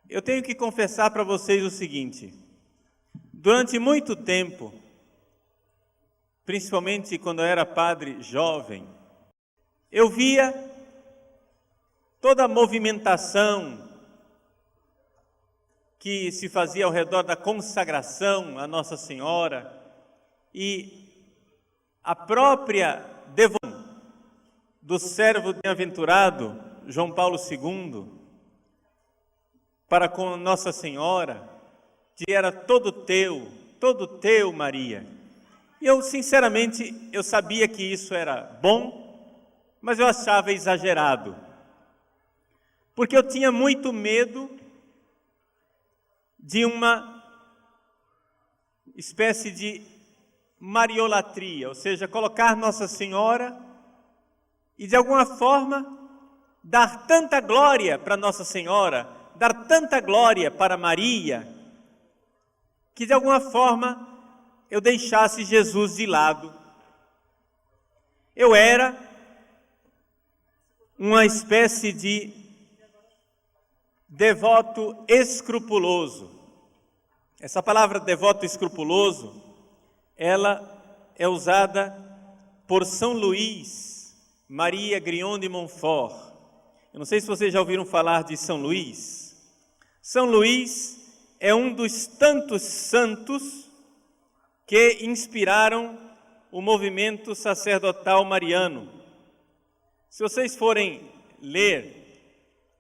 Eu tenho que confessar para vocês o seguinte: durante muito tempo, principalmente quando eu era padre jovem, eu via toda a movimentação que se fazia ao redor da consagração a Nossa Senhora e a própria devoção do servo bem-aventurado João Paulo II para com Nossa Senhora, que era todo teu, Maria. E eu, sinceramente, eu sabia que isso era bom, mas eu achava exagerado, porque eu tinha muito medo de uma espécie de mariolatria, ou seja, colocar Nossa Senhora e de alguma forma dar tanta glória para Nossa Senhora, dar tanta glória para Maria, que de alguma forma eu deixasse Jesus de lado. Eu era uma espécie de devoto escrupuloso. Essa palavra devoto escrupuloso, ela é usada por São Luís Maria Grignon de Montfort. Eu não sei se vocês já ouviram falar de São Luís. São Luís é um dos tantos santos que inspiraram o movimento sacerdotal mariano. Se vocês forem ler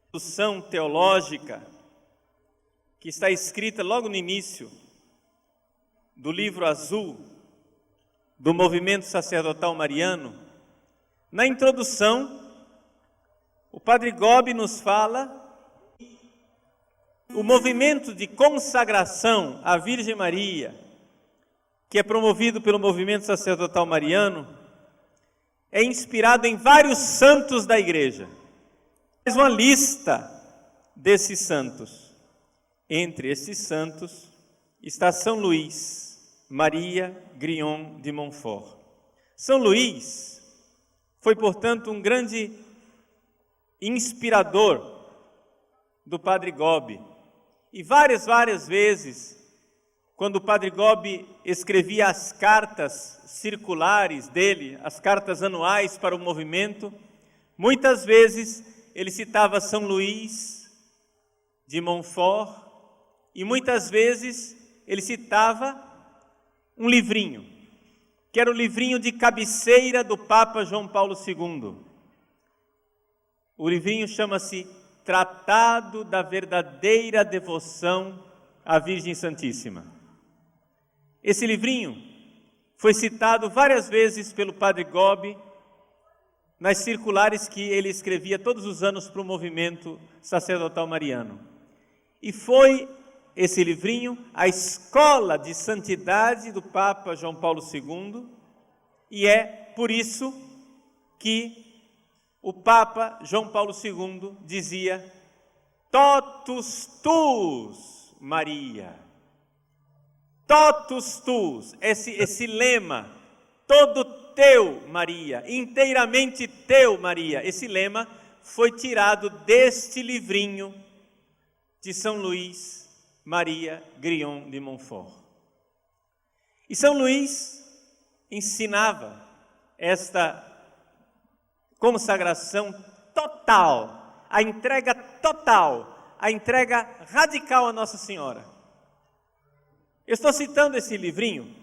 a tradução teológica que está escrita logo no início do livro azul do movimento sacerdotal mariano, na introdução, o Padre Gobi nos fala o movimento de consagração à Virgem Maria, que é promovido pelo movimento sacerdotal mariano, é inspirado em vários santos da Igreja. Faz uma lista desses santos. Entre esses santos está São Luís Maria Grignon de Montfort. São Luís foi, portanto, um grande inspirador do Padre Gobi. E várias vezes, quando o Padre Gobi escrevia as cartas circulares dele, as cartas anuais para o movimento, muitas vezes ele citava São Luís de Montfort e muitas vezes ele citava um livrinho, que era o livrinho de cabeceira do Papa João Paulo II. O livrinho chama-se Tratado da Verdadeira Devoção à Virgem Santíssima. Esse livrinho foi citado várias vezes pelo Padre Gobi nas circulares que ele escrevia todos os anos para o movimento sacerdotal mariano. E foi esse livrinho a escola de santidade do Papa João Paulo II, e é por isso que o Papa João Paulo II dizia: totus tuus, Maria. Totus tuus, esse lema, todo teu, Maria, inteiramente teu, Maria. Esse lema foi tirado deste livrinho de São Luís Maria Grignon de Montfort. E São Luís ensinava esta consagração total, a entrega total, a entrega radical a Nossa Senhora. Eu estou citando esse livrinho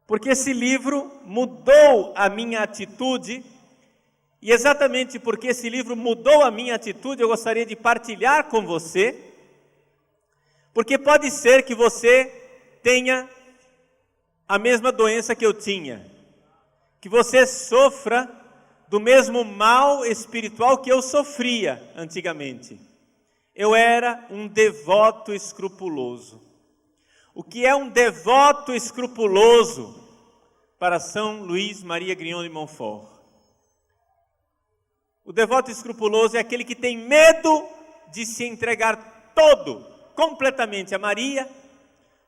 porque esse livro mudou a minha atitude, e exatamente porque esse livro mudou a minha atitude, eu gostaria de partilhar com você, porque pode ser que você tenha a mesma doença que eu tinha, que você sofra do mesmo mal espiritual que eu sofria antigamente. Eu era um devoto escrupuloso. O que é um devoto escrupuloso para São Luís Maria Grignon de Montfort? O devoto escrupuloso é aquele que tem medo de se entregar completamente a Maria,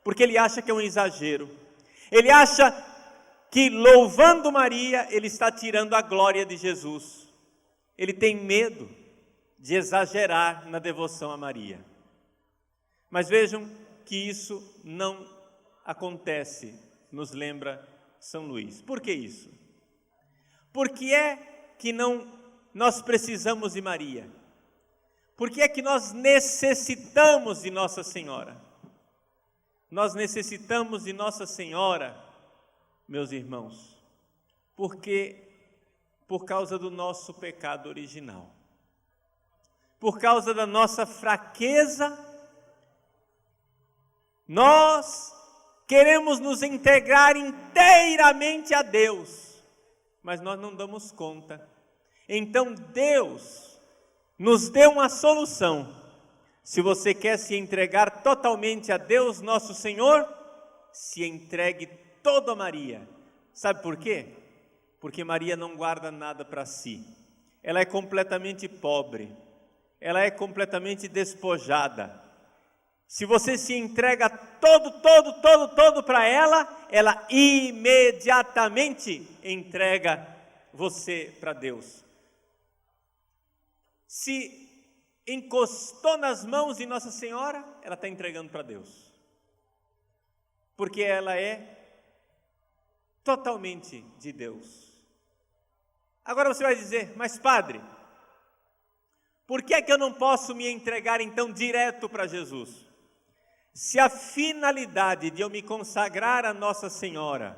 porque ele acha que é um exagero. Ele acha que louvando Maria, ele está tirando a glória de Jesus. Ele tem medo de exagerar na devoção a Maria. Mas vejam que isso não acontece, nos lembra São Luís. Por que isso? Por que é que nós precisamos de Maria? Por que é que nós necessitamos de Nossa Senhora? Nós necessitamos de Nossa Senhora, meus irmãos, por causa do nosso pecado original. Por causa da nossa fraqueza, nós queremos nos integrar inteiramente a Deus, mas nós não damos conta. Então Deus nos deu uma solução. Se você quer se entregar totalmente a Deus, nosso Senhor, se entregue todo a Maria. Sabe por quê? Porque Maria não guarda nada para si. Ela é completamente pobre. Ela é completamente despojada. Se você se entrega todo para ela, ela imediatamente entrega você para Deus. Se encostou nas mãos de Nossa Senhora, ela está entregando para Deus. Porque ela é totalmente de Deus. Agora você vai dizer, mas padre, por que é que eu não posso me entregar então direto para Jesus? Se a finalidade de eu me consagrar a Nossa Senhora,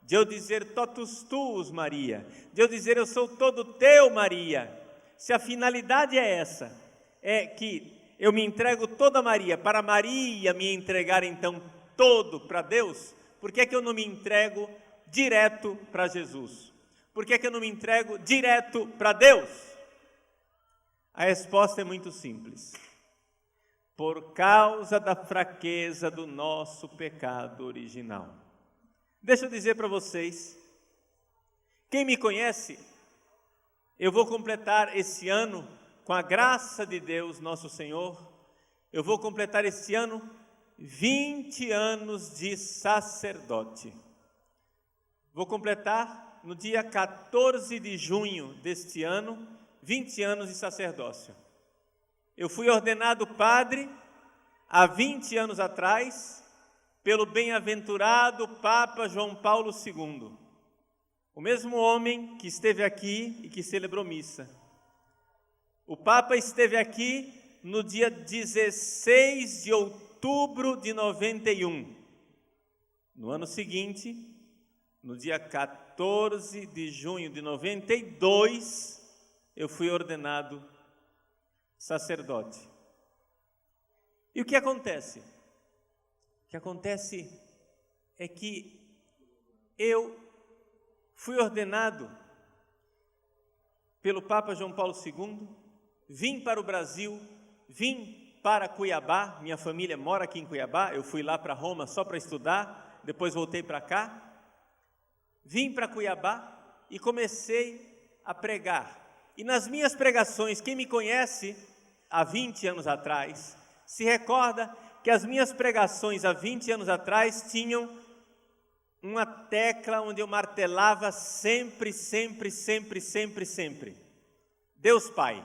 de eu dizer totus tuus, Maria, de eu dizer eu sou todo teu, Maria, se a finalidade é essa, é que eu me entrego toda a Maria, para Maria me entregar então todo para Deus, por que é que eu não me entrego direto para Jesus? Por que é que eu não me entrego direto para Deus? A resposta é muito simples. Por causa da fraqueza do nosso pecado original. Deixa eu dizer para vocês, quem me conhece, eu vou completar esse ano, com a graça de Deus, nosso Senhor, eu vou completar esse ano 20 anos de sacerdote. Vou completar no dia 14 de junho deste ano, 20 anos de sacerdócio. Eu fui ordenado padre há 20 anos atrás, pelo bem-aventurado Papa João Paulo II, o mesmo homem que esteve aqui e que celebrou missa. O Papa esteve aqui no dia 16 de outubro de 91. No ano seguinte, no dia 14 de junho de 92, eu fui ordenado sacerdote. E o que acontece? O que acontece é que eu fui ordenado pelo Papa João Paulo II, vim para o Brasil, vim para Cuiabá, minha família mora aqui em Cuiabá, eu fui lá para Roma só para estudar, depois voltei para cá, vim para Cuiabá e comecei a pregar. E nas minhas pregações, quem me conhece há 20 anos atrás, se recorda que as minhas pregações há 20 anos atrás tinham uma tecla onde eu martelava sempre. Deus Pai.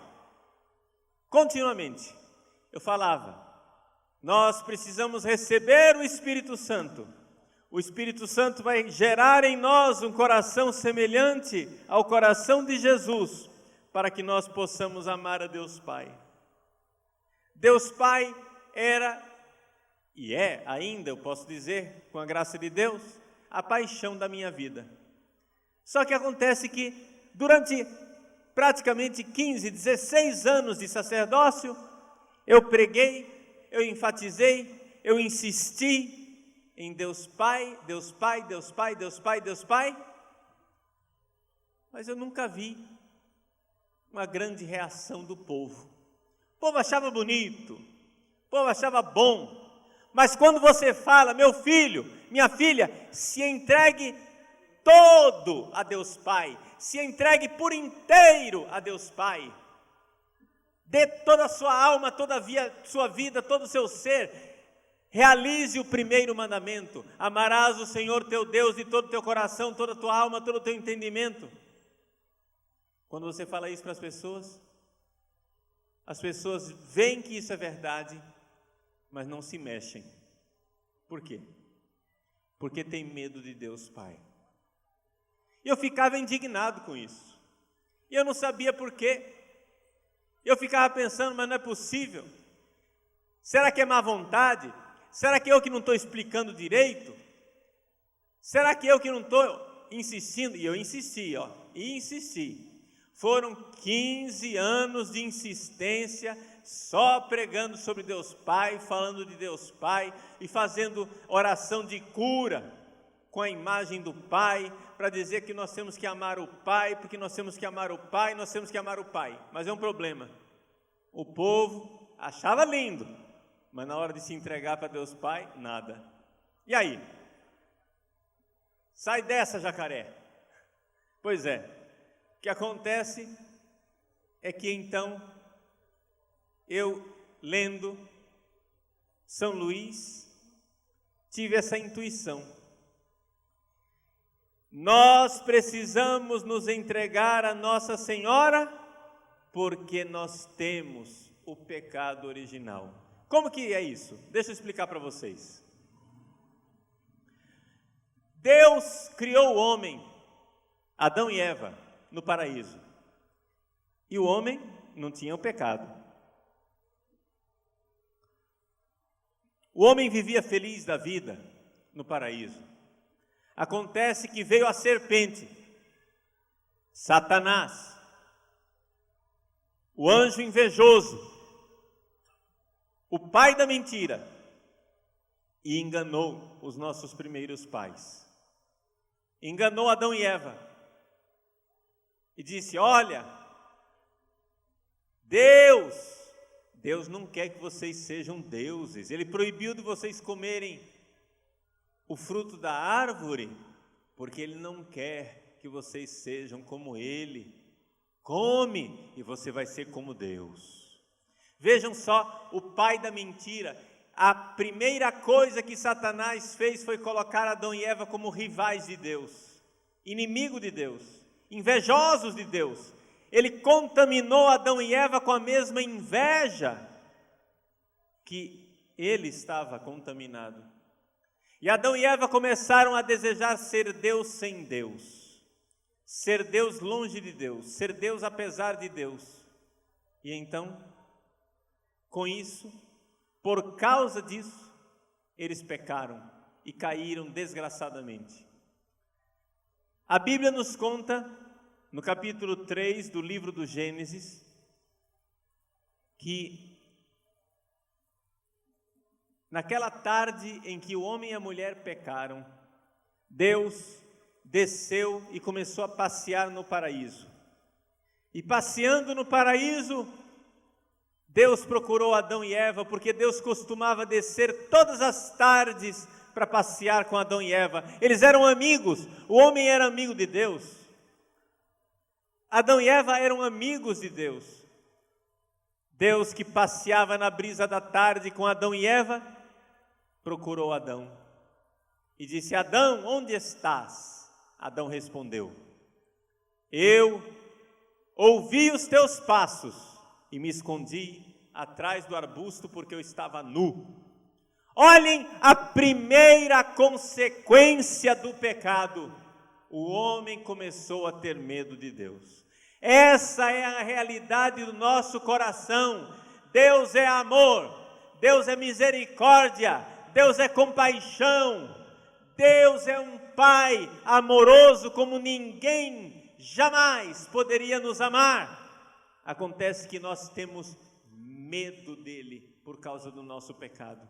Continuamente. Eu falava, nós precisamos receber o Espírito Santo. O Espírito Santo vai gerar em nós um coração semelhante ao coração de Jesus, para que nós possamos amar a Deus Pai. Deus Pai era, e é ainda, eu posso dizer, com a graça de Deus, a paixão da minha vida. Só que acontece que durante praticamente 15, 16 anos de sacerdócio, eu preguei, eu enfatizei, eu insisti em Deus Pai, Deus Pai, Deus Pai, Deus Pai, Deus Pai, mas eu nunca vi uma grande reação do povo. O povo achava bonito, o povo achava bom, mas quando você fala, meu filho, minha filha, se entregue todo a Deus Pai, se entregue por inteiro a Deus Pai, dê toda a sua alma, toda a sua vida, todo o seu ser, realize o primeiro mandamento, amarás o Senhor teu Deus de todo o teu coração, toda a tua alma, todo o teu entendimento. Quando você fala isso para as pessoas veem que isso é verdade, mas não se mexem. Por quê? Porque tem medo de Deus Pai. E eu ficava indignado com isso. E eu não sabia por quê. Eu ficava pensando, mas não é possível. Será que é má vontade? Será que eu que não estou explicando direito? Será que eu que não estou insistindo? E eu insisti, e insisti. Foram 15 anos de insistência, só pregando sobre Deus Pai, falando de Deus Pai e fazendo oração de cura com a imagem do Pai, para dizer que nós temos que amar o Pai, porque nós temos que amar o Pai, nós temos que amar o Pai. Mas é um problema. O povo achava lindo, mas na hora de se entregar para Deus Pai, nada. E aí? Sai dessa, jacaré. Pois é, o que acontece é que então, eu lendo São Luís, tive essa intuição. Nós precisamos nos entregar a Nossa Senhora, porque nós temos o pecado original. Como que é isso? Deixa eu explicar para vocês. Deus criou o homem, Adão e Eva, no paraíso. E o homem não tinha o pecado. O homem vivia feliz da vida no paraíso. Acontece que veio a serpente, Satanás, o anjo invejoso, o pai da mentira, e enganou os nossos primeiros pais. Enganou Adão e Eva e disse: olha, Deus não quer que vocês sejam deuses. Ele proibiu de vocês comerem o fruto da árvore, porque Ele não quer que vocês sejam como Ele. Come e você vai ser como Deus. Vejam só, o pai da mentira. A primeira coisa que Satanás fez foi colocar Adão e Eva como rivais de Deus, inimigo de Deus, invejosos de Deus. Ele contaminou Adão e Eva com a mesma inveja que ele estava contaminado. E Adão e Eva começaram a desejar ser Deus sem Deus, ser Deus longe de Deus, ser Deus apesar de Deus. E então, com isso, por causa disso, eles pecaram e caíram desgraçadamente. A Bíblia nos conta, no capítulo 3 do livro do Gênesis, que naquela tarde em que o homem e a mulher pecaram, Deus desceu e começou a passear no paraíso. E passeando no paraíso, Deus procurou Adão e Eva, porque Deus costumava descer todas as tardes para passear com Adão e Eva. Eles eram amigos, o homem era amigo de Deus. Adão e Eva eram amigos de Deus. Deus, que passeava na brisa da tarde com Adão e Eva, procurou Adão e disse: Adão, onde estás? Adão respondeu: eu ouvi os teus passos e me escondi atrás do arbusto porque eu estava nu. Olhem a primeira consequência do pecado: o homem começou a ter medo de Deus. Essa é a realidade do nosso coração. Deus é amor, Deus é misericórdia, Deus é compaixão, Deus é um Pai amoroso como ninguém jamais poderia nos amar. Acontece que nós temos medo dele por causa do nosso pecado.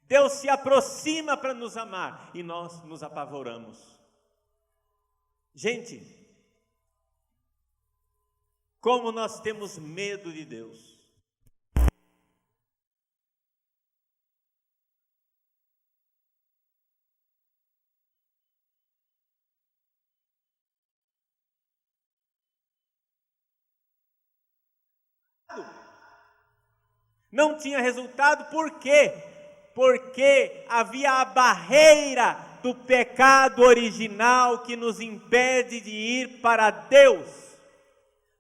Deus se aproxima para nos amar e nós nos apavoramos. Gente, como nós temos medo de Deus. Não tinha resultado, por quê? Porque havia a barreira do pecado original que nos impede de ir para Deus.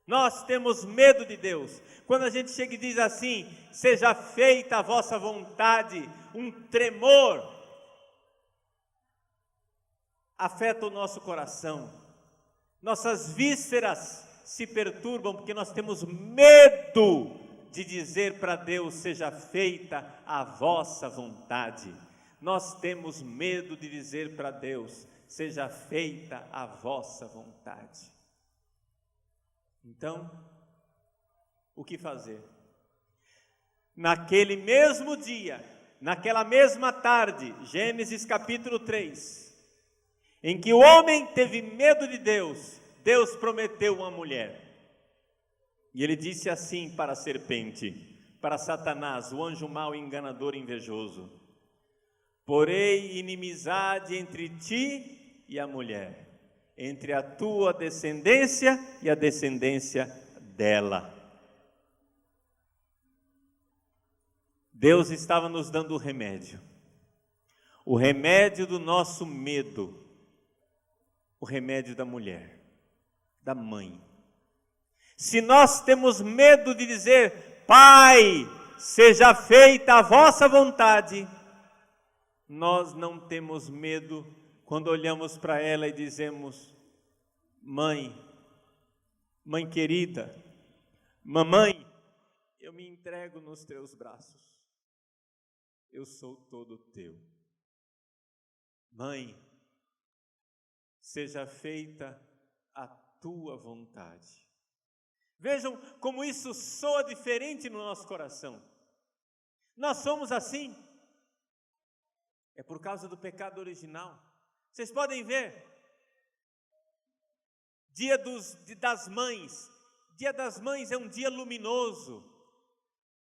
Nós temos medo de Deus, Quando a gente chega e diz assim, seja feita a vossa vontade, um tremor afeta o nosso coração. Nossas vísceras se perturbam porque nós temos medo de dizer para Deus, seja feita a vossa vontade. Nós temos medo de dizer para Deus, seja feita a vossa vontade. Então, o que fazer? Naquele mesmo dia, naquela mesma tarde, Gênesis capítulo 3, em que o homem teve medo de Deus, Deus prometeu uma mulher. E ele disse assim para a serpente, para Satanás, o anjo mau, enganador e invejoso: porei inimizade entre ti e a mulher, entre a tua descendência e a descendência dela. Deus estava nos dando o remédio do nosso medo, o remédio da mulher, da mãe. Se nós temos medo de dizer, Pai, seja feita a vossa vontade, nós não temos medo quando olhamos para ela e dizemos, mãe querida, mamãe, eu me entrego nos teus braços, eu sou todo teu. Mãe, seja feita a tua vontade. Vejam como isso soa diferente no nosso coração. Nós somos assim. É por causa do pecado original. Vocês podem ver. Dia das Mães. Dia das Mães é um dia luminoso.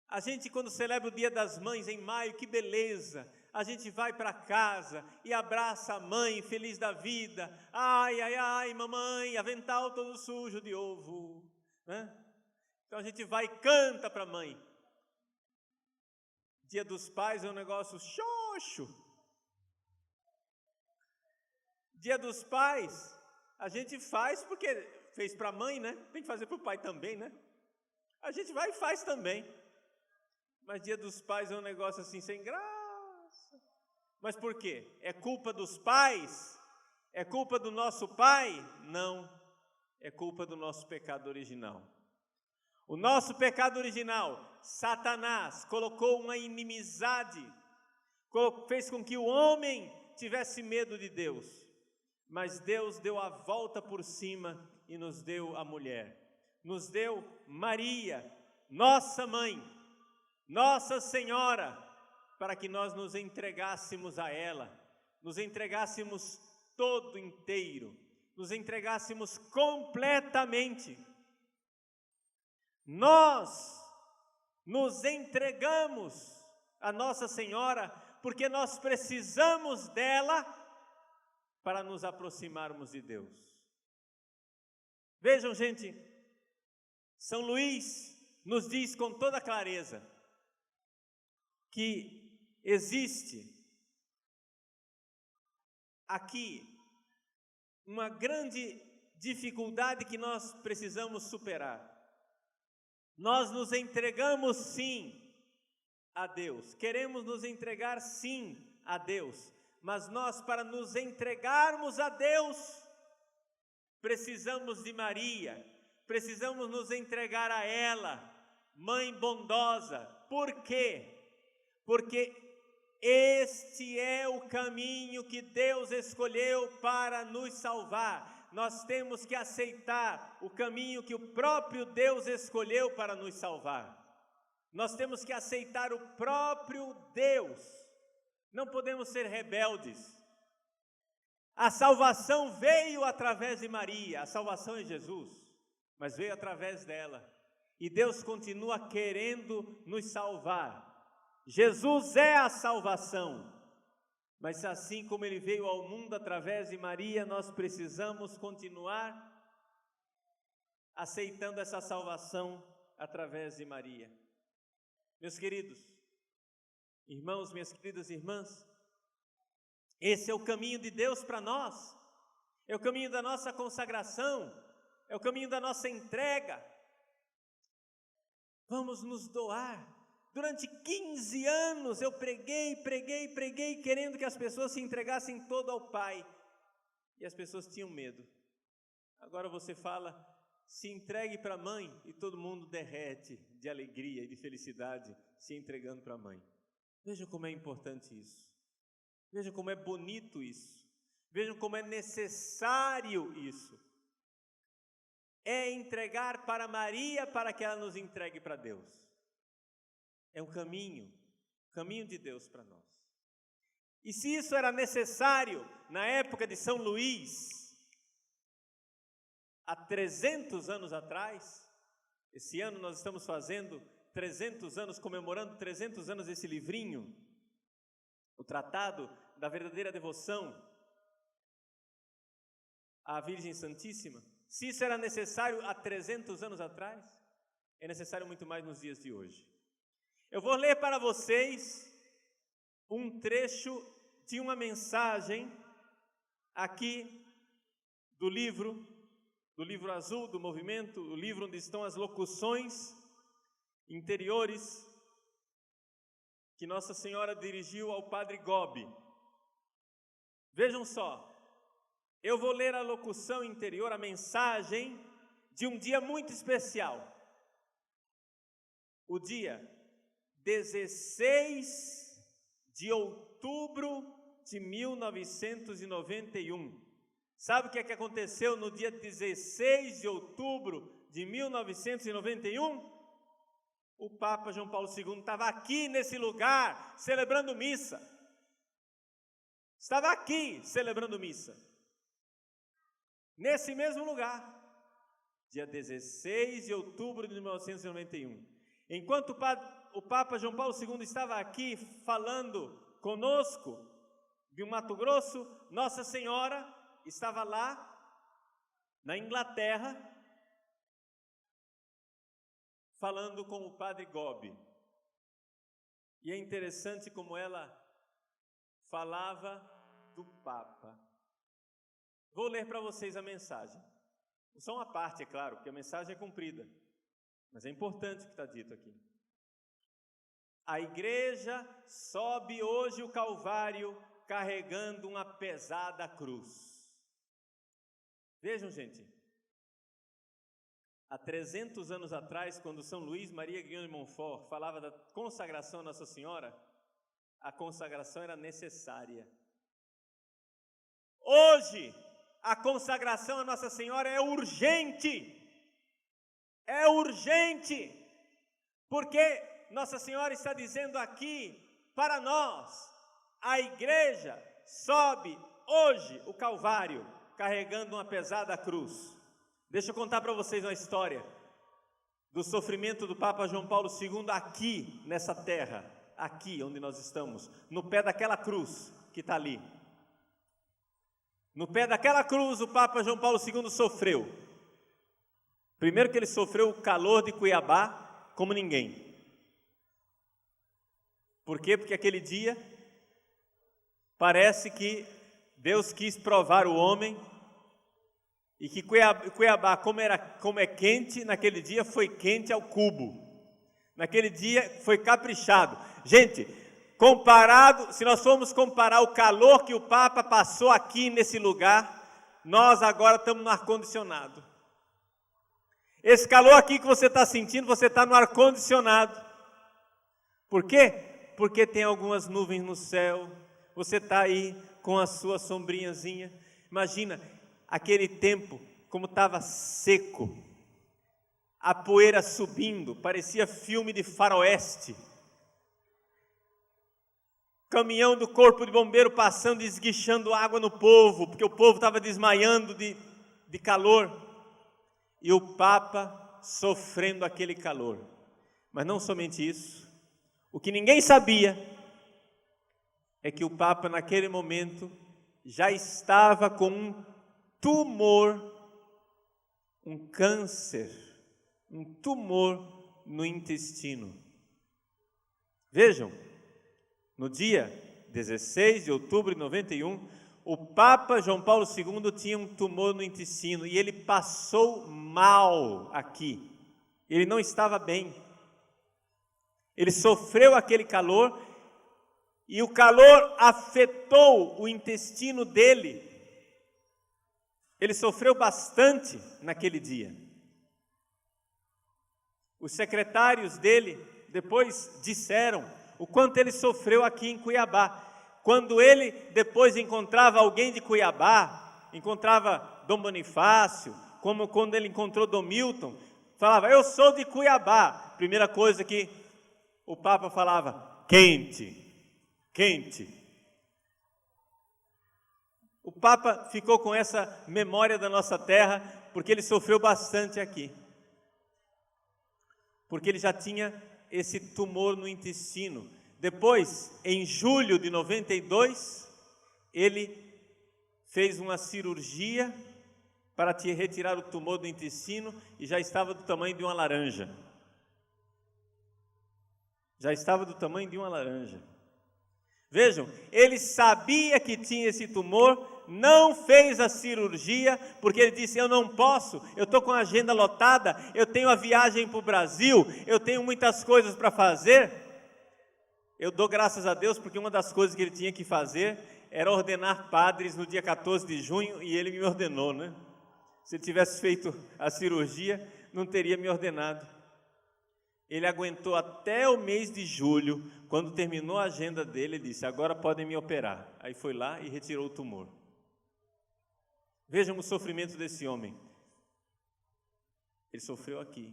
A gente, quando celebra o Dia das Mães em maio, que beleza. A gente vai para casa e abraça a mãe, feliz da vida. Ai, ai, ai, mamãe, avental todo sujo de ovo. Né? Então a gente vai e canta para a mãe. Dia dos Pais é um negócio xoxo. Dia dos Pais a gente faz porque fez para a mãe, né? Tem que fazer para o pai também, né? A gente vai e faz também. Mas Dia dos Pais é um negócio assim sem graça. Mas por quê? É culpa dos pais? É culpa do nosso pai? Não. É culpa do nosso pecado original. O nosso pecado original, Satanás, colocou uma inimizade, fez com que o homem tivesse medo de Deus. Mas Deus deu a volta por cima e nos deu a mulher. Nos deu Maria, nossa mãe, Nossa Senhora, para que nós nos entregássemos a ela, nos entregássemos todo inteiro, nos entregássemos completamente. Nós nos entregamos a Nossa Senhora porque nós precisamos dela para nos aproximarmos de Deus. Vejam, gente, São Luís nos diz com toda clareza que existe aqui uma grande dificuldade que nós precisamos superar. Nós nos entregamos sim a Deus, queremos nos entregar sim a Deus, mas nós, para nos entregarmos a Deus, precisamos de Maria, precisamos nos entregar a ela, Mãe bondosa. Por quê? Porque este é o caminho que Deus escolheu para nos salvar. Nós temos que aceitar o caminho que o próprio Deus escolheu para nos salvar. Nós temos que aceitar o próprio Deus. Não podemos ser rebeldes. A salvação veio através de Maria, a salvação é Jesus, mas veio através dela. E Deus continua querendo nos salvar. Jesus é a salvação. Mas assim como Ele veio ao mundo através de Maria, nós precisamos continuar aceitando essa salvação através de Maria. Meus queridos irmãos, minhas queridas irmãs, esse é o caminho de Deus para nós, é o caminho da nossa consagração, é o caminho da nossa entrega. Vamos nos doar. Durante 15 anos eu preguei, querendo que as pessoas se entregassem todo ao Pai. E as pessoas tinham medo. Agora você fala, se entregue para a mãe, e todo mundo derrete de alegria e de felicidade se entregando para a mãe. Vejam como é importante isso. Vejam como é bonito isso. Vejam como é necessário isso. É entregar para Maria para que ela nos entregue para Deus. É um caminho de Deus para nós. E se isso era necessário na época de São Luís, há 300 anos atrás, esse ano nós estamos fazendo 300 anos, comemorando 300 anos desse livrinho, o Tratado da Verdadeira Devoção à Virgem Santíssima. Se isso era necessário há 300 anos atrás, é necessário muito mais nos dias de hoje. Eu vou ler para vocês um trecho de uma mensagem aqui do livro azul do movimento, o livro onde estão as locuções interiores que Nossa Senhora dirigiu ao Padre Gobi. Vejam só, eu vou ler a locução interior, a mensagem de um dia muito especial. O dia 16 de outubro de 1991. Sabe o que é que aconteceu no dia 16 de outubro de 1991? O Papa João Paulo II estava aqui nesse lugar celebrando missa. Estava aqui celebrando missa. Nesse mesmo lugar. Dia 16 de outubro de 1991. Enquanto o Papa João Paulo II estava aqui falando conosco de Mato Grosso, Nossa Senhora estava lá na Inglaterra falando com o Padre Gobi. E é interessante como ela falava do Papa. Vou ler para vocês a mensagem. Só uma parte, é claro, porque a mensagem é comprida. Mas é importante o que está dito aqui. A igreja sobe hoje o Calvário carregando uma pesada cruz. Vejam, gente, há 300 anos atrás, quando São Luís Maria Grignon de Montfort falava da consagração a Nossa Senhora, a consagração era necessária. Hoje, a consagração a Nossa Senhora é urgente. É urgente, porque Nossa Senhora está dizendo aqui para nós, a igreja sobe hoje o Calvário, carregando uma pesada cruz. Deixa eu contar para vocês uma história do sofrimento do Papa João Paulo II aqui nessa terra, aqui onde nós estamos, no pé daquela cruz que está ali. No pé daquela cruz o Papa João Paulo II sofreu. Primeiro que ele sofreu o calor de Cuiabá como ninguém. Por quê? Porque aquele dia parece que Deus quis provar o homem e que Cuiabá, como é quente, naquele dia foi quente ao cubo. Naquele dia foi caprichado. Gente, se nós formos comparar o calor que o Papa passou aqui nesse lugar, nós agora estamos no ar-condicionado. Esse calor aqui que você está sentindo, você está no ar-condicionado. Por quê? Porque tem algumas nuvens no céu, você está aí com a sua sombrinhazinha. Imagina aquele tempo como estava seco, a poeira subindo, parecia filme de faroeste. Caminhão do corpo de bombeiro passando e esguichando água no povo, porque o povo estava desmaiando de calor. E o Papa sofrendo aquele calor. Mas não somente isso. O que ninguém sabia é que o Papa naquele momento já estava com um tumor, um câncer, um tumor no intestino. Vejam, no dia 16 de outubro de 91, o Papa João Paulo II tinha um tumor no intestino e ele passou mal aqui. Ele não estava bem. Ele sofreu aquele calor e o calor afetou o intestino dele. Ele sofreu bastante naquele dia. Os secretários dele depois disseram o quanto ele sofreu aqui em Cuiabá. Quando ele depois encontrava alguém de Cuiabá, encontrava Dom Bonifácio, como quando ele encontrou Dom Milton, falava, eu sou de Cuiabá. Primeira coisa que o Papa falava, quente, quente. O Papa ficou com essa memória da nossa terra, porque ele sofreu bastante aqui. Porque ele já tinha esse tumor no intestino. Depois, em julho de 92, ele fez uma cirurgia para te retirar o tumor do intestino e já estava do tamanho de uma laranja. Já estava do tamanho de uma laranja. Vejam, ele sabia que tinha esse tumor, não fez a cirurgia, porque ele disse, eu não posso, eu estou com a agenda lotada, eu tenho a viagem para o Brasil, eu tenho muitas coisas para fazer. Eu dou graças a Deus, porque uma das coisas que ele tinha que fazer era ordenar padres no dia 14 de junho, e ele me ordenou, né? Se ele tivesse feito a cirurgia, não teria me ordenado. Ele aguentou até o mês de julho, quando terminou a agenda dele, ele disse, agora podem me operar. Aí foi lá e retirou o tumor. Vejam o sofrimento desse homem. Ele sofreu aqui.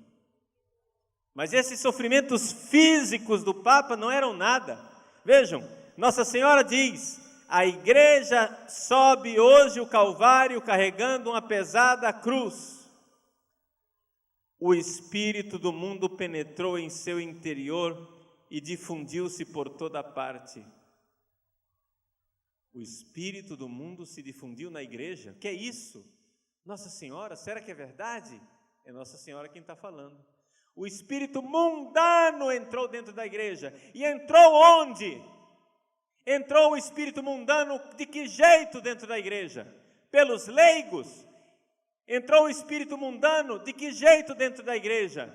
Mas esses sofrimentos físicos do Papa não eram nada. Vejam, Nossa Senhora diz, a igreja sobe hoje o Calvário carregando uma pesada cruz. O espírito do mundo penetrou em seu interior e difundiu-se por toda parte. O espírito do mundo se difundiu na igreja? O que é isso? Nossa Senhora, será que é verdade? É Nossa Senhora quem está falando. O espírito mundano entrou dentro da igreja. E entrou onde? Entrou o espírito mundano de que jeito dentro da igreja? Pelos leigos? Entrou o espírito mundano de que jeito dentro da igreja?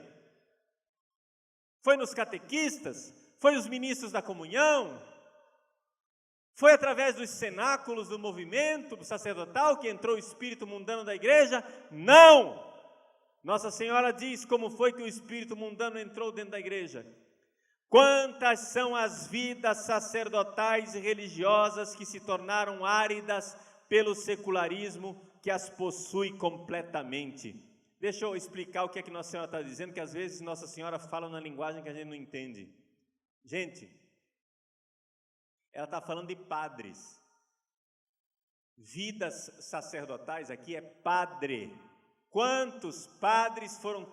Foi nos catequistas? Foi os ministros da comunhão? Foi através dos cenáculos do movimento sacerdotal que entrou o espírito mundano da igreja? Não! Nossa Senhora diz como foi que o espírito mundano entrou dentro da igreja. Quantas são as vidas sacerdotais e religiosas que se tornaram áridas pelo secularismo que as possui completamente? Deixa eu explicar o que é que Nossa Senhora está dizendo, que às vezes Nossa Senhora fala na linguagem que a gente não entende. Gente, ela está falando de padres. Vidas sacerdotais aqui é padre. Quantos padres foram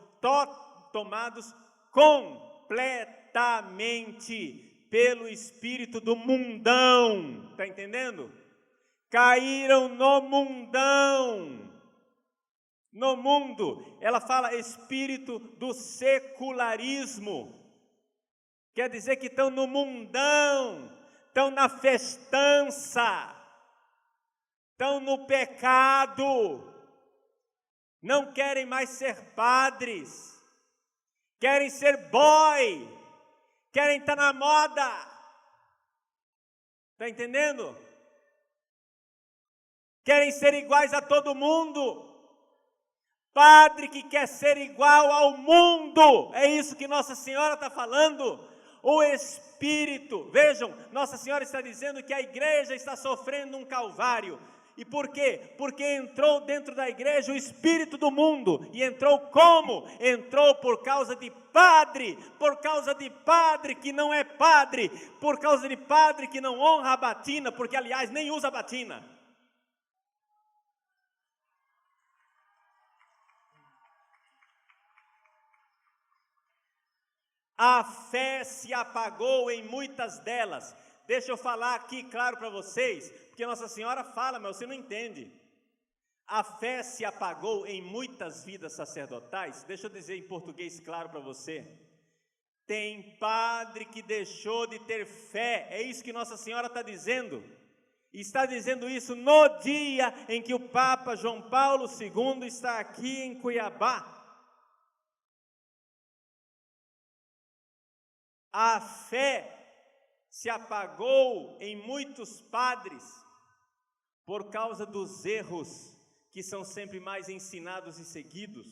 tomados completamente pelo espírito do mundão? Está entendendo? Caíram no mundão. No mundo. Ela fala espírito do secularismo. Quer dizer que estão no mundão. Estão na festança, estão no pecado, não querem mais ser padres, querem ser boy, querem estar na moda, está entendendo? Querem ser iguais a todo mundo, padre que quer ser igual ao mundo, é isso que Nossa Senhora está falando. O Espírito, vejam, Nossa Senhora está dizendo que a igreja está sofrendo um calvário. E por quê? Porque entrou dentro da igreja o espírito do mundo. E entrou como? Entrou por causa de padre que não é padre, por causa de padre que não honra a batina, porque aliás nem usa batina. A fé se apagou em muitas delas. Deixa eu falar aqui claro para vocês, porque Nossa Senhora fala, mas você não entende. A fé se apagou em muitas vidas sacerdotais. Deixa eu dizer em português claro para você. Tem padre que deixou de ter fé, é isso que Nossa Senhora está dizendo. E está dizendo isso no dia em que o Papa João Paulo II está aqui em Cuiabá. a fé se apagou em muitos padres por causa dos erros que são sempre mais ensinados e seguidos.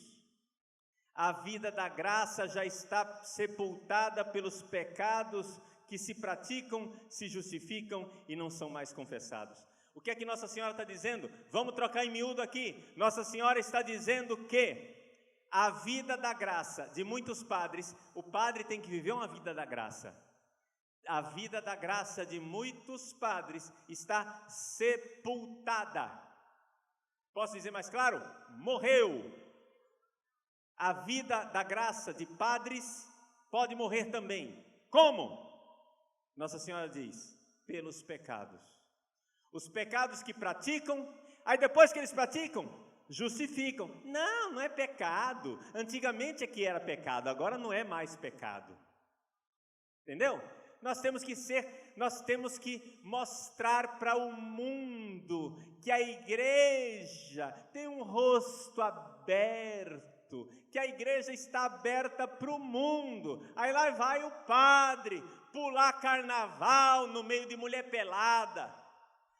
A vida da graça já está sepultada pelos pecados que se praticam, se justificam e não são mais confessados. O que é que Nossa Senhora está dizendo? Vamos trocar em miúdo aqui. Nossa Senhora está dizendo que a vida da graça de muitos padres, o padre tem que viver uma vida da graça. A vida da graça de muitos padres está sepultada. Posso dizer mais claro? Morreu. A vida da graça de padres pode morrer também. Como? Nossa Senhora diz, pelos pecados. Os pecados que praticam, aí depois que eles praticam, justificam. Não é pecado. Antigamente é que era pecado, agora não é mais pecado. Entendeu? Nós temos que mostrar para o mundo que a igreja tem um rosto aberto, que a igreja está aberta para o mundo. Aí lá vai o padre pular carnaval no meio de mulher pelada.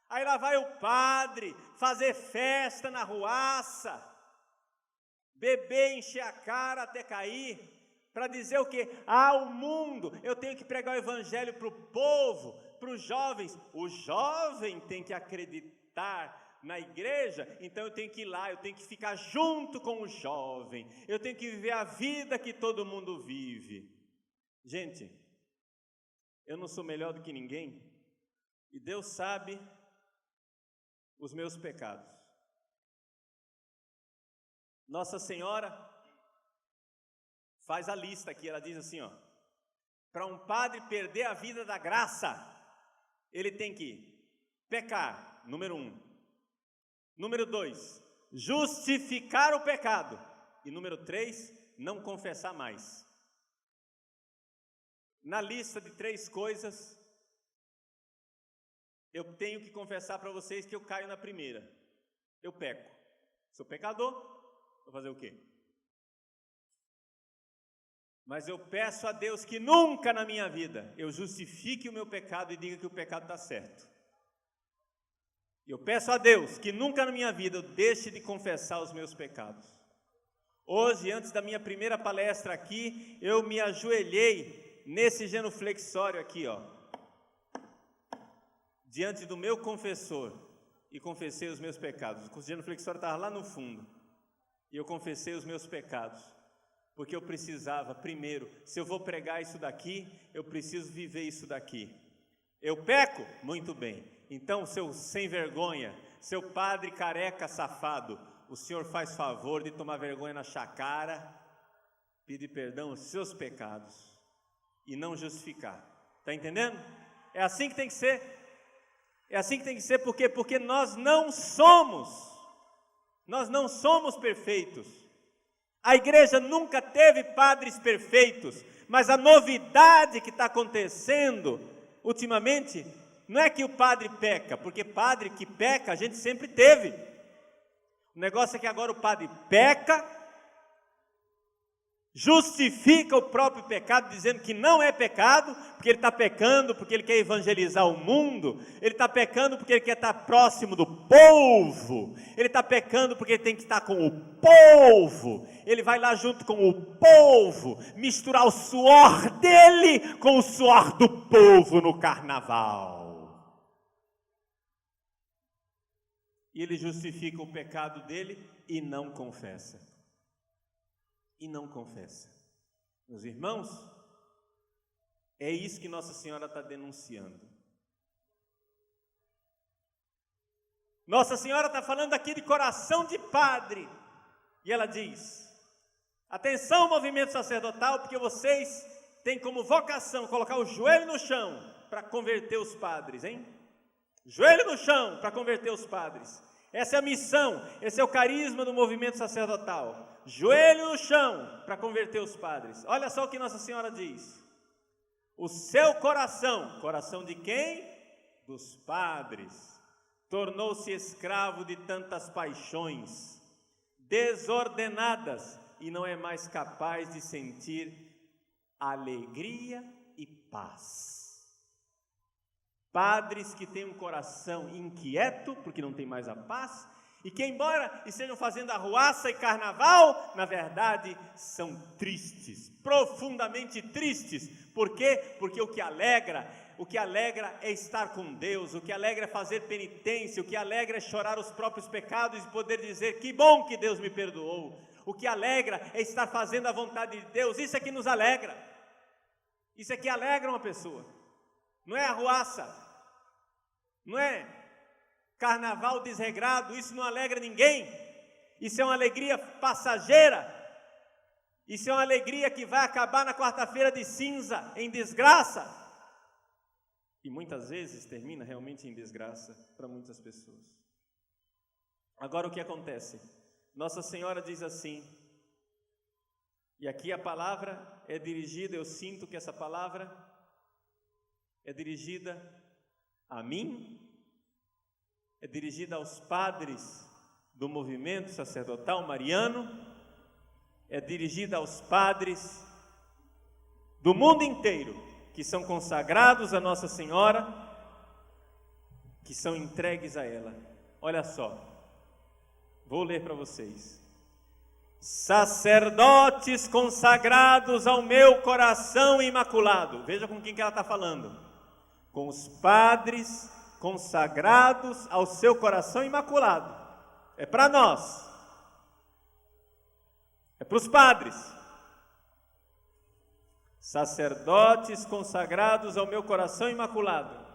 Aí lá vai o padre fazer festa na ruaça, beber, encher a cara até cair, para dizer o quê? O mundo, eu tenho que pregar o evangelho para o povo, para os jovens. O jovem tem que acreditar na igreja, então eu tenho que ir lá, eu tenho que ficar junto com o jovem, eu tenho que viver a vida que todo mundo vive. Gente, eu não sou melhor do que ninguém, e Deus sabe os meus pecados. Nossa Senhora faz a lista aqui, ela diz assim, para um padre perder a vida da graça, ele tem que pecar, número 1. Número 2, justificar o pecado. E número 3, não confessar mais. Na lista de 3 coisas, eu tenho que confessar para vocês que eu caio na primeira. Eu peco. Sou pecador, vou fazer o quê? Mas eu peço a Deus que nunca na minha vida eu justifique o meu pecado e diga que o pecado está certo. Eu peço a Deus que nunca na minha vida eu deixe de confessar os meus pecados. Hoje, antes da minha primeira palestra aqui, eu me ajoelhei nesse genuflexório aqui, diante do meu confessor, e confessei os meus pecados. O genuflexório estava lá no fundo, e eu confessei os meus pecados, porque eu precisava, primeiro, se eu vou pregar isso daqui, eu preciso viver isso daqui. Eu peco? Muito bem. Então, seu sem vergonha, seu padre careca safado, o senhor faz favor de tomar vergonha na chácara, pedir perdão aos seus pecados e não justificar. Está entendendo? É assim que tem que ser. É assim que tem que ser, porque nós não somos perfeitos. A igreja nunca teve padres perfeitos, mas a novidade que está acontecendo ultimamente não é que o padre peca, porque padre que peca a gente sempre teve. O negócio é que agora o padre peca, justifica o próprio pecado, dizendo que não é pecado, porque ele está pecando, porque ele quer evangelizar o mundo, ele está pecando porque ele quer estar próximo do povo, ele está pecando porque ele tem que estar com o povo, ele vai lá junto com o povo, misturar o suor dele com o suor do povo no carnaval. E ele justifica o pecado dele e não confessa. Meus irmãos, é isso que Nossa Senhora está denunciando. Nossa Senhora está falando aqui de coração de padre. E ela diz: atenção, movimento sacerdotal, porque vocês têm como vocação colocar o joelho no chão para converter os padres, hein? Joelho no chão para converter os padres. Essa é a missão, esse é o carisma do movimento sacerdotal. Joelho no chão para converter os padres. Olha só o que Nossa Senhora diz: o seu coração de quem? Dos padres, tornou-se escravo de tantas paixões desordenadas e não é mais capaz de sentir alegria e paz. Padres que têm um coração inquieto, porque não tem mais a paz, e que embora estejam fazendo arruaça e carnaval, na verdade são tristes, profundamente tristes. Por quê? Porque o que alegra é estar com Deus, o que alegra é fazer penitência, o que alegra é chorar os próprios pecados e poder dizer, que bom que Deus me perdoou. O que alegra é estar fazendo a vontade de Deus, isso é que nos alegra, isso é que alegra uma pessoa, não é arruaça, não é carnaval desregrado, isso não alegra ninguém, isso é uma alegria passageira, isso é uma alegria que vai acabar na quarta-feira de cinza, em desgraça, e muitas vezes termina realmente em desgraça para muitas pessoas. Agora o que acontece? Nossa Senhora diz assim, e aqui a palavra é dirigida, eu sinto que essa palavra é dirigida a mim, é dirigida aos padres do movimento sacerdotal mariano, é dirigida aos padres do mundo inteiro, que são consagrados a Nossa Senhora, que são entregues a ela. Olha só, vou ler para vocês. Sacerdotes consagrados ao meu coração imaculado. Veja com quem que ela está falando. Com os padres consagrados ao seu coração imaculado. É para nós. É para os padres. Sacerdotes consagrados ao meu coração imaculado.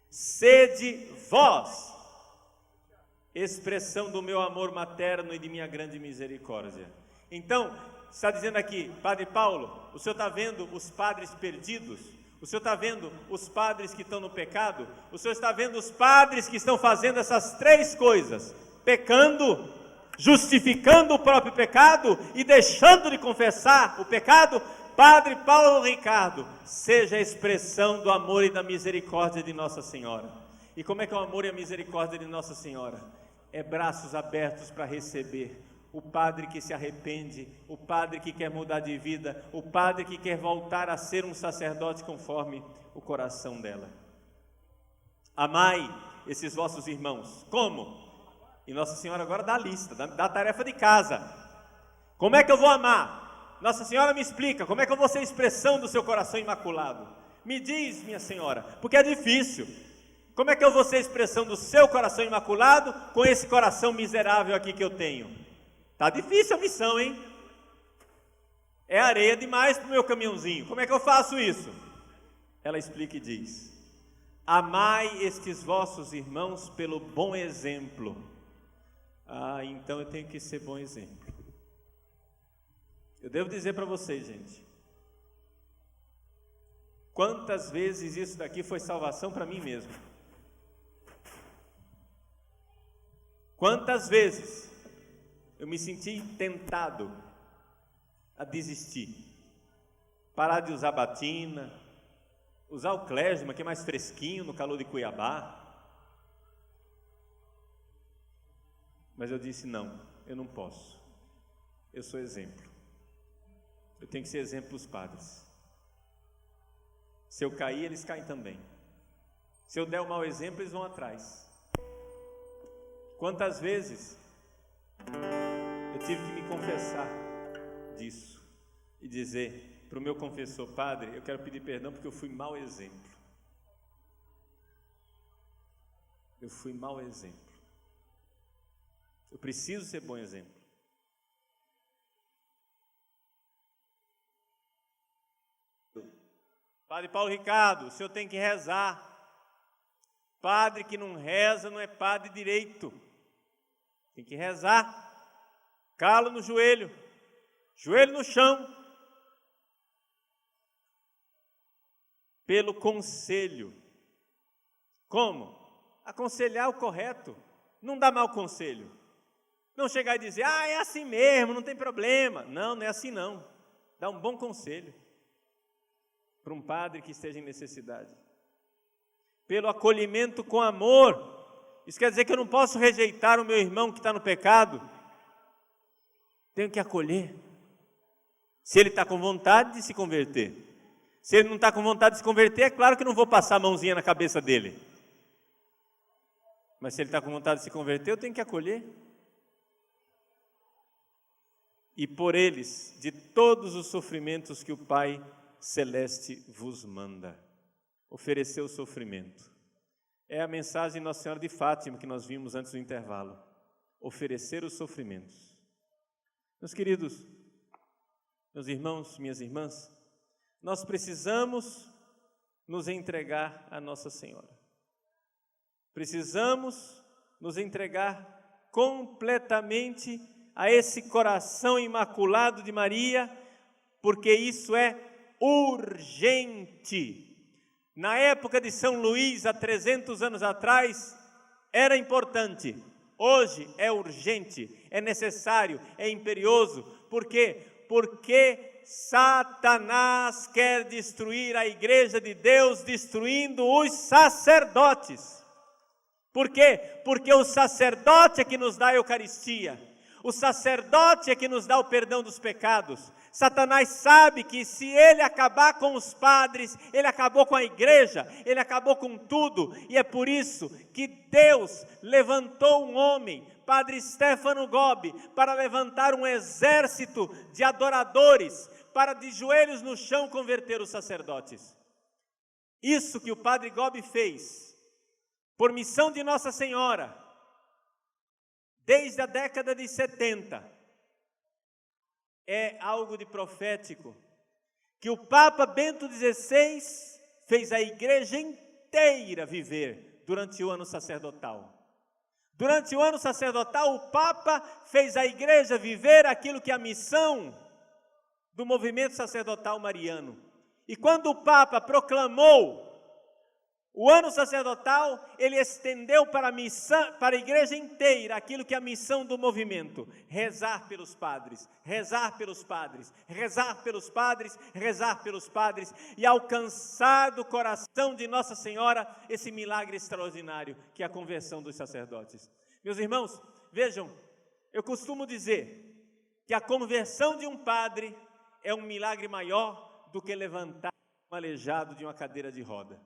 Sede vós, expressão do meu amor materno e de minha grande misericórdia. Então, está dizendo aqui, Padre Paulo, o senhor está vendo os padres perdidos? O senhor está vendo os padres que estão no pecado? O senhor está vendo os padres que estão fazendo essas três coisas: pecando, justificando o próprio pecado e deixando de confessar o pecado? Padre Paulo Ricardo, seja a expressão do amor e da misericórdia de Nossa Senhora. E como é que é o amor e a misericórdia de Nossa Senhora? É braços abertos para receber o padre que se arrepende, o padre que quer mudar de vida, o padre que quer voltar a ser um sacerdote conforme o coração dela. Amai esses vossos irmãos. Como? E Nossa Senhora agora dá a lista, dá a tarefa de casa. Como é que eu vou amar? Nossa Senhora me explica, como é que eu vou ser expressão do seu coração imaculado? Me diz, minha Senhora, porque é difícil. Como é que eu vou ser expressão do seu coração imaculado com esse coração miserável aqui que eu tenho? Tá difícil a missão, hein? É areia demais para o meu caminhãozinho. Como é que eu faço isso? Ela explica e diz: amai estes vossos irmãos pelo bom exemplo. Então eu tenho que ser bom exemplo. Eu devo dizer para vocês, gente, quantas vezes isso daqui foi salvação para mim mesmo. Quantas vezes eu me senti tentado a desistir, parar de usar batina, usar o clésima, que é mais fresquinho no calor de Cuiabá. Mas eu disse, não, eu não posso, eu sou exemplo, eu tenho que ser exemplo para os padres. Se eu cair, eles caem também. Se eu der o mau exemplo, eles vão atrás. Quantas vezes eu tive que me confessar disso e dizer para o meu confessor: padre, eu quero pedir perdão porque eu fui mau exemplo. Eu fui mau exemplo. Eu preciso ser bom exemplo. Padre Paulo Ricardo, o senhor tem que rezar. Padre que não reza não é padre direito. Tem que rezar. Calo no joelho, joelho no chão. Pelo conselho. Como? Aconselhar o correto. Não dá mau conselho. Não chegar e dizer, é assim mesmo, não tem problema. Não, não é assim não. Dá um bom conselho para um padre que esteja em necessidade. Pelo acolhimento com amor. Isso quer dizer que eu não posso rejeitar o meu irmão que está no pecado. Tenho que acolher. Se ele está com vontade de se converter. Se ele não está com vontade de se converter, é claro que não vou passar a mãozinha na cabeça dele. Mas se ele está com vontade de se converter, eu tenho que acolher. E por eles, de todos os sofrimentos que o Pai Celeste vos manda. Oferecer o sofrimento. É a mensagem de Nossa Senhora de Fátima que nós vimos antes do intervalo. Oferecer os sofrimentos. Meus queridos, meus irmãos, minhas irmãs, nós precisamos nos entregar a Nossa Senhora. Precisamos nos entregar completamente a esse coração imaculado de Maria, porque isso é urgente. Na época de São Luís, há 300 anos atrás, era importante. Hoje é urgente, é necessário, é imperioso. Por quê? Porque Satanás quer destruir a igreja de Deus, destruindo os sacerdotes. Por quê? Porque o sacerdote é que nos dá a Eucaristia. O sacerdote é que nos dá o perdão dos pecados. Satanás sabe que se ele acabar com os padres, ele acabou com a igreja, ele acabou com tudo. E é por isso que Deus levantou um homem, Padre Stefano Gobbi, para levantar um exército de adoradores, para de joelhos no chão converter os sacerdotes. Isso que o Padre Gobbi fez, por missão de Nossa Senhora, desde a década de 70, é algo de profético, que o Papa Bento XVI fez a igreja inteira viver durante o ano sacerdotal. Durante o ano sacerdotal, o Papa fez a igreja viver aquilo que é a missão do movimento sacerdotal mariano. E quando o Papa proclamou o ano sacerdotal, ele estendeu para a igreja inteira aquilo que é a missão do movimento: rezar pelos padres, rezar pelos padres, rezar pelos padres, rezar pelos padres, e alcançar do coração de Nossa Senhora esse milagre extraordinário que é a conversão dos sacerdotes. Meus irmãos, vejam, eu costumo dizer que a conversão de um padre é um milagre maior do que levantar um aleijado de uma cadeira de roda.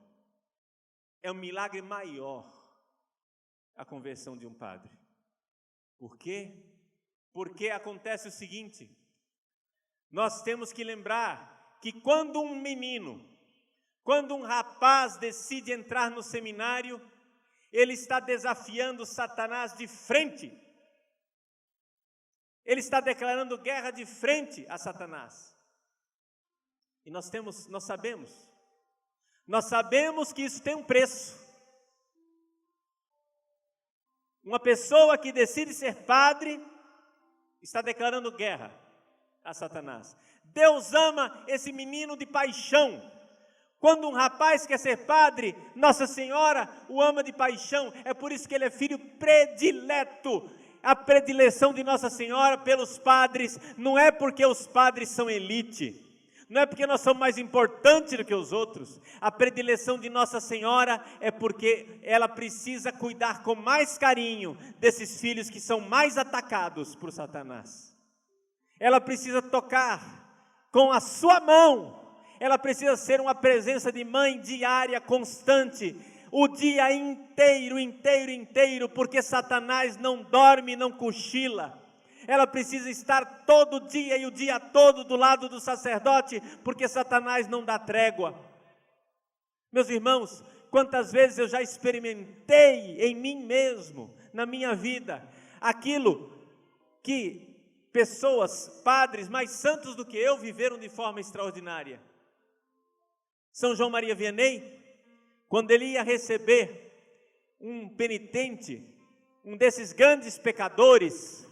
É um milagre maior a conversão de um padre. Por quê? Porque acontece o seguinte: nós temos que lembrar que quando um menino, quando um rapaz decide entrar no seminário, ele está desafiando Satanás de frente. Ele está declarando guerra de frente a Satanás. E nós sabemos que isso tem um preço. Uma pessoa que decide ser padre está declarando guerra a Satanás. Deus ama esse menino de paixão. Quando um rapaz quer ser padre, Nossa Senhora o ama de paixão. É por isso que ele é filho predileto. A predileção de Nossa Senhora pelos padres não é porque os padres são elite. Não é porque nós somos mais importantes do que os outros. A predileção de Nossa Senhora é porque ela precisa cuidar com mais carinho desses filhos que são mais atacados por Satanás. Ela precisa tocar com a sua mão. Ela precisa ser uma presença de mãe diária, constante, o dia inteiro, porque Satanás não dorme, não cochila. Ela precisa estar todo dia e o dia todo do lado do sacerdote, porque Satanás não dá trégua. Meus irmãos, quantas vezes eu já experimentei em mim mesmo, na minha vida, aquilo que pessoas, padres mais santos do que eu, viveram de forma extraordinária. São João Maria Vianney, quando ele ia receber um penitente, um desses grandes pecadores,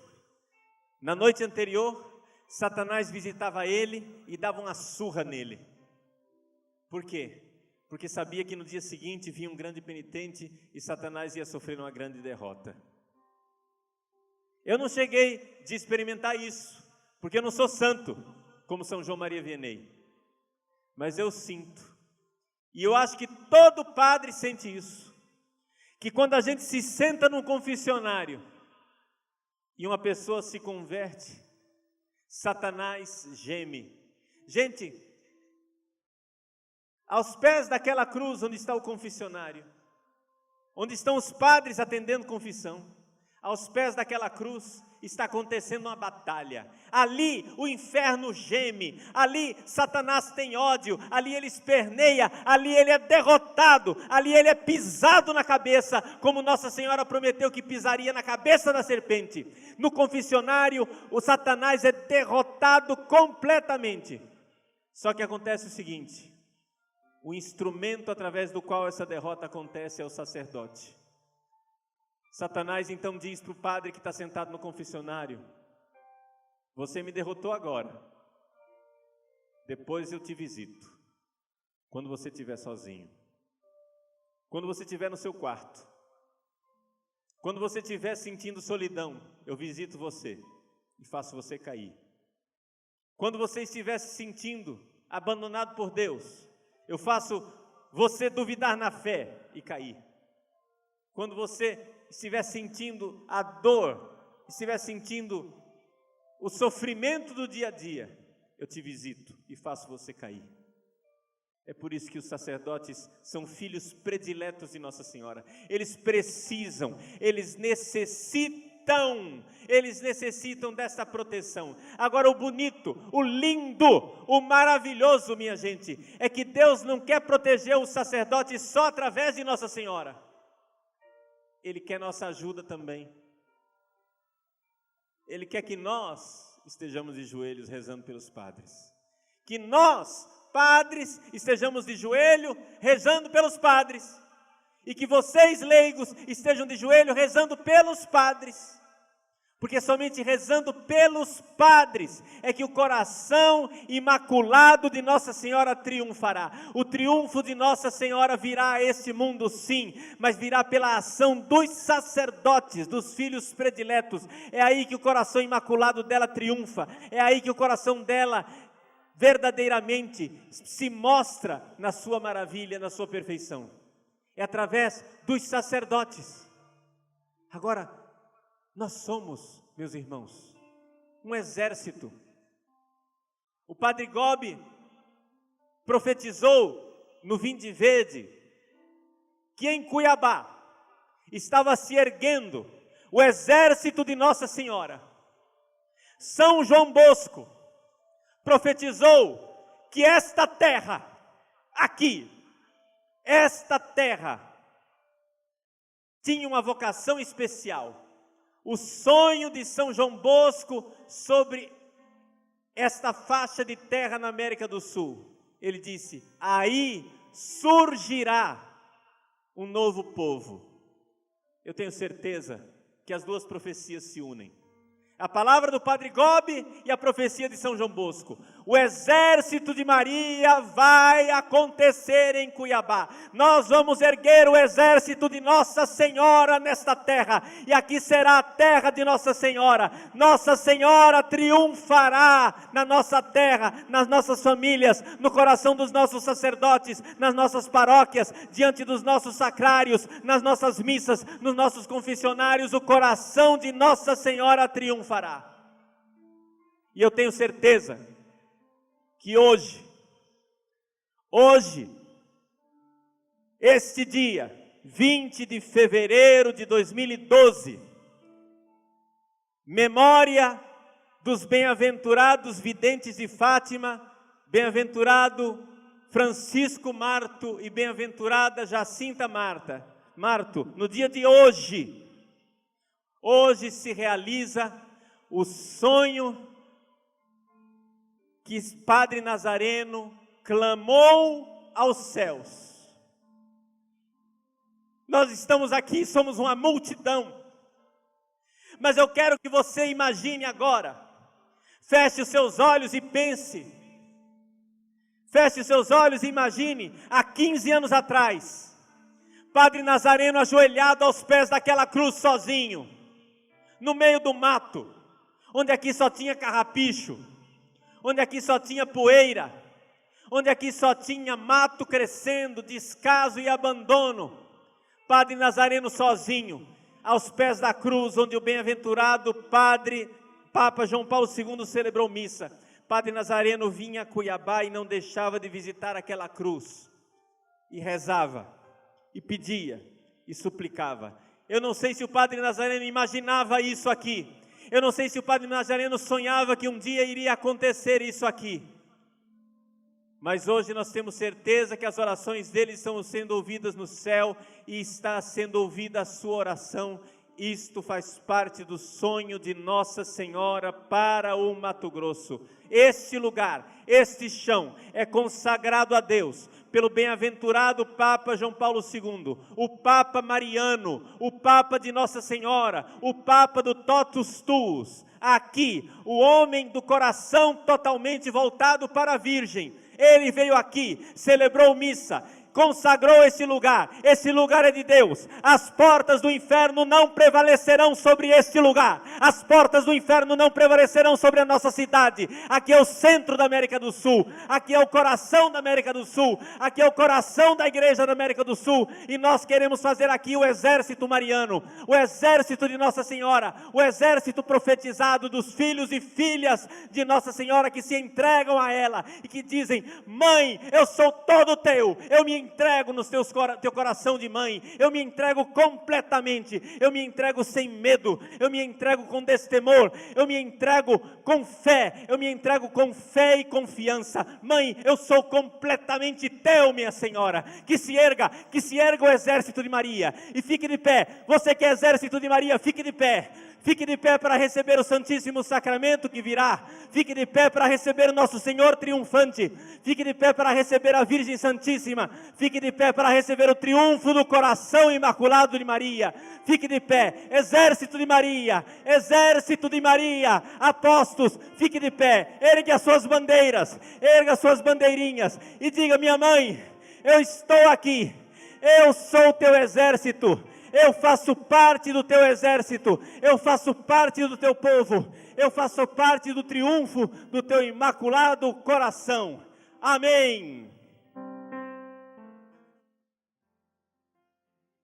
na noite anterior, Satanás visitava ele e dava uma surra nele. Por quê? Porque sabia que no dia seguinte vinha um grande penitente e Satanás ia sofrer uma grande derrota. Eu não cheguei de experimentar isso, porque eu não sou santo, como São João Maria Vianney. Mas eu sinto, e eu acho que todo padre sente isso, que quando a gente se senta num confessionário, e uma pessoa se converte, Satanás geme. Gente, aos pés daquela cruz onde está o confessionário, onde estão os padres atendendo confissão, aos pés daquela cruz está acontecendo uma batalha. Ali o inferno geme, ali Satanás tem ódio, ali ele esperneia, ali ele é derrotado, ali ele é pisado na cabeça, como Nossa Senhora prometeu que pisaria na cabeça da serpente. No confessionário, o Satanás é derrotado completamente. Só que acontece o seguinte: o instrumento através do qual essa derrota acontece é o sacerdote. Satanás então diz para o padre que está sentado no confessionário: você me derrotou agora, depois eu te visito, quando você estiver sozinho, quando você estiver no seu quarto, quando você estiver sentindo solidão, eu visito você e faço você cair. Quando você estiver se sentindo abandonado por Deus, eu faço você duvidar na fé e cair. Quando você estiver sentindo a dor, estiver sentindo o sofrimento do dia a dia, eu te visito e faço você cair. É por isso que os sacerdotes são filhos prediletos de Nossa Senhora. Eles precisam, eles necessitam dessa proteção. Agora o bonito, o lindo, o maravilhoso, minha gente, é que Deus não quer proteger os sacerdotes só através de Nossa Senhora. Ele quer nossa ajuda também. Ele quer que nós estejamos de joelhos rezando pelos padres. Que nós, padres, estejamos de joelho rezando pelos padres. E que vocês, leigos, estejam de joelho rezando pelos padres. Porque somente rezando pelos padres é que o coração imaculado de Nossa Senhora triunfará. O triunfo de Nossa Senhora virá a este mundo, sim, mas virá pela ação dos sacerdotes, dos filhos prediletos. É aí que o coração imaculado dela triunfa. É aí que o coração dela verdadeiramente se mostra na sua maravilha, na sua perfeição. É através dos sacerdotes. Agora, nós somos, meus irmãos, um exército. O padre Gobi profetizou no Vinde Vede que em Cuiabá estava se erguendo o exército de Nossa Senhora. São João Bosco profetizou que esta terra, aqui, esta terra, tinha uma vocação especial. O sonho de São João Bosco sobre esta faixa de terra na América do Sul. Ele disse: aí surgirá um novo povo. Eu tenho certeza que as duas profecias se unem. A palavra do padre Gobi e a profecia de São João Bosco. O exército de Maria vai acontecer em Cuiabá. Nós vamos erguer o exército de Nossa Senhora nesta terra. E aqui será a terra de Nossa Senhora. Nossa Senhora triunfará na nossa terra, nas nossas famílias, no coração dos nossos sacerdotes, nas nossas paróquias, diante dos nossos sacrários, nas nossas missas, nos nossos confessionários. O coração de Nossa Senhora triunfará. E eu tenho certeza que hoje, este dia, 20 de fevereiro de 2012, memória dos bem-aventurados videntes de Fátima, bem-aventurado Francisco Marto e bem-aventurada Jacinta Marto, no dia de hoje se realiza o sonho que Padre Nazareno clamou aos céus. Nós estamos aqui, somos uma multidão, mas eu quero que você imagine agora, feche os seus olhos e pense, feche os seus olhos e imagine, há 15 anos atrás, Padre Nazareno ajoelhado aos pés daquela cruz sozinho, no meio do mato, onde aqui só tinha carrapicho, onde aqui só tinha poeira, onde aqui só tinha mato crescendo, descaso e abandono. Padre Nazareno sozinho, aos pés da cruz, onde o bem-aventurado Papa João Paulo II celebrou missa. Padre Nazareno vinha a Cuiabá e não deixava de visitar aquela cruz. e rezava, e pedia, e suplicava. Eu não sei se o Padre Nazareno imaginava isso aqui. Eu não sei se o Padre Nazareno sonhava que um dia iria acontecer isso aqui. Mas hoje nós temos certeza que as orações dele estão sendo ouvidas no céu e está sendo ouvida a sua oração. Isto faz parte do sonho de Nossa Senhora para o Mato Grosso. Este lugar, este chão é consagrado a Deus pelo bem-aventurado Papa João Paulo II, o Papa Mariano, o Papa de Nossa Senhora, o Papa do Totus Tuus. Aqui, o homem do coração totalmente voltado para a Virgem. Ele veio aqui, celebrou missa, consagrou esse lugar é de Deus. As portas do inferno não prevalecerão sobre este lugar, as portas do inferno não prevalecerão sobre a nossa cidade. Aqui é o centro da América do Sul, aqui é o coração da América do Sul, aqui é o coração da igreja da América do Sul, e nós queremos fazer aqui o exército mariano, o exército de Nossa Senhora, o exército profetizado dos filhos e filhas de Nossa Senhora que se entregam a ela e que dizem: mãe, eu sou todo teu, eu me entrego no teu coração de mãe, eu me entrego completamente, eu me entrego sem medo, eu me entrego com destemor, eu me entrego com fé, eu me entrego com fé e confiança. Mãe, eu sou completamente teu, minha Senhora. Que se erga o exército de Maria e fique de pé. Você que é exército de Maria, fique de pé. Fique de pé para receber o Santíssimo Sacramento que virá. Fique de pé para receber o nosso Senhor triunfante. Fique de pé para receber a Virgem Santíssima. Fique de pé para receber o triunfo do coração imaculado de Maria. Fique de pé, exército de Maria, apóstolos, fique de pé, ergue as suas bandeiras, ergue as suas bandeirinhas e diga: minha mãe, eu estou aqui, eu sou o teu exército. Eu faço parte do teu exército, eu faço parte do teu povo, eu faço parte do triunfo do teu imaculado coração. Amém.